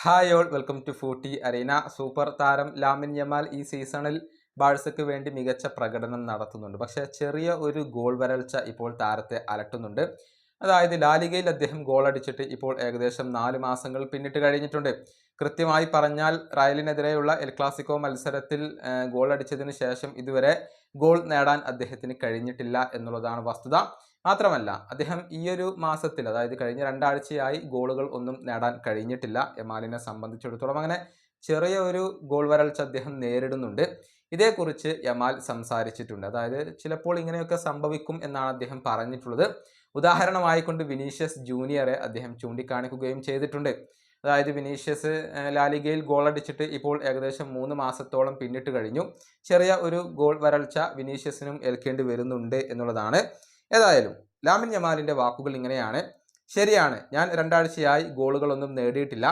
Hi all welcome to Footy Arena. Super താരം Lamine Yamal ഈ സീസണിൽ ബാഴ്സയ്ക്ക് വേണ്ടി മികച്ച പ്രകടനം നടത്തുന്നുണ്ട്. പക്ഷേ ചെറിയ ഒരു ഗോൾ വരൾച്ച ഇപ്പോൾ താരത്തെ അലട്ടുന്നുണ്ട്. അതായത് ലാലിഗയിൽ അദ്ദേഹം ഗോൾ അടിച്ചിട്ട് ഇപ്പോൾ ഏകദേശം 4 മാസങ്ങൾ പിന്നിട്ട് കഴിഞ്ഞിട്ടുണ്ട്. കൃത്യമായി പറഞ്ഞാൽ റയലിനെതിരെയുള്ള എൽ ക്ലാസിക്കോ മത്സരത്തിൽ ഗോൾ അടിച്ചതിന് ശേഷം ഇതുവരെ ഗോൾ നേടാൻ അദ്ദേഹത്തിന് കഴിഞ്ഞിട്ടില്ല എന്നുള്ളതാണ് വസ്തുത. മാത്രമല്ല അദ്ദേഹം ഈ ഒരു മാസത്തിൽ, അതായത് കഴിഞ്ഞ 2 ആഴ്ചയായി ഗോളുകൾ ഒന്നും നേടാൻ കഴിഞ്ഞിട്ടില്ല യമാലിനെ സംബന്ധിച്ചിടത്തോളം. അങ്ങനെ ചെറിയ ഒരു ഗോൾ വരൾച്ച അദ്ദേഹം നേരിടുന്നുണ്ട്. ഇതേക്കുറിച്ച് യമാൽ സംസാരിച്ചിട്ടുണ്ട്. അതായത് ചിലപ്പോൾ ഇങ്ങനെയൊക്കെ സംഭവിക്കും എന്നാണ് അദ്ദേഹം പറഞ്ഞിട്ടുള്ളത്. ഉദാഹരണമായിക്കൊണ്ട് വിനീഷ്യസ് ജൂനിയറെ അദ്ദേഹം ചൂണ്ടിക്കാണിക്കുകയും ചെയ്തിട്ടുണ്ട്. അതായത് വിനീഷ്യസ് ലാലിഗയിൽ ഗോൾ അടിച്ചിട്ട് ഇപ്പോൾ ഏകദേശം 3 മാസത്തോളം പിന്നിട്ട് കഴിഞ്ഞു. ചെറിയ ഒരു ഗോൾ വരൾച്ച വിനീഷ്യസിനും ഏൽക്കേണ്ടി വരുന്നുണ്ട് എന്നുള്ളതാണ്. ഏതായാലും ലാമിൻ യമാലിന്റെ വാക്കുകൾ ഇങ്ങനെയാണ്: ശരിയാണ്, ഞാൻ 2 ആഴ്ചയായി ഗോളുകളൊന്നും നേടിയിട്ടില്ല.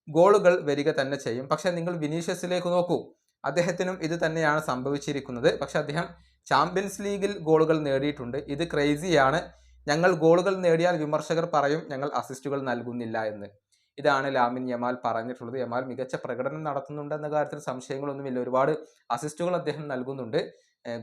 ഗോളുകൾ വരിക തന്നെ ചെയ്യും. പക്ഷെ നിങ്ങൾ വിനീഷ്യസിലേക്ക് നോക്കൂ, അദ്ദേഹത്തിനും ഇത് തന്നെയാണ് സംഭവിച്ചിരിക്കുന്നത്. പക്ഷെ അദ്ദേഹം ചാമ്പ്യൻസ് ലീഗിൽ ഗോളുകൾ നേടിയിട്ടുണ്ട്. ഇത് ക്രേസിയാണ്. ഞങ്ങൾ ഗോളുകൾ നേടിയാൽ വിമർശകർ പറയും ഞങ്ങൾ അസിസ്റ്റുകൾ നൽകുന്നില്ല എന്ന്. ഇതാണ് ലാമിൻ യമാൽ പറഞ്ഞിട്ടുള്ളത്. യമാൽ മികച്ച പ്രകടനം നടത്തുന്നുണ്ട് എന്ന കാര്യത്തിൽ സംശയങ്ങളൊന്നുമില്ല. ഒരുപാട് അസിസ്റ്റുകൾ അദ്ദേഹം നൽകുന്നുണ്ട്.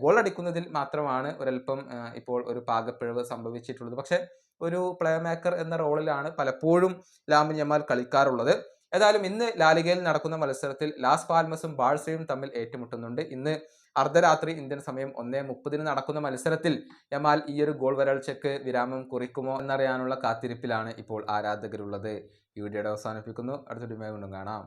ഗോൾ അടിക്കുന്നതിൽ മാത്രമാണ് ഒരല്പം ഇപ്പോൾ ഒരു പാകപ്പിഴവ് സംഭവിച്ചിട്ടുള്ളത്. പക്ഷെ ഒരു പ്ലേ മേക്കർ എന്ന റോളിലാണ് പലപ്പോഴും ലാമിൻ യമാൽ കളിക്കാറുള്ളത്. ഏതായാലും ഇന്ന് ലാലിഗയിൽ നടക്കുന്ന മത്സരത്തിൽ ലാസ് പാൽമസും ബാഴ്സയും തമ്മിൽ ഏറ്റുമുട്ടുന്നുണ്ട്. ഇന്ന് അർദ്ധരാത്രി ഇന്ത്യൻ സമയം 1:30 നടക്കുന്ന മത്സരത്തിൽ യമാൽ ഈ ഒരു ഗോൾ വരൾച്ചയ്ക്ക് വിരാമം കുറിക്കുമോ എന്നറിയാനുള്ള കാത്തിരിപ്പിലാണ് ഇപ്പോൾ ആരാധകരുള്ളത്. ഈ വീഡിയോയുടെ അവസാനിപ്പിക്കുന്നു. അടുത്ത വീഡിയോയുമായി വീണ്ടും കാണാം.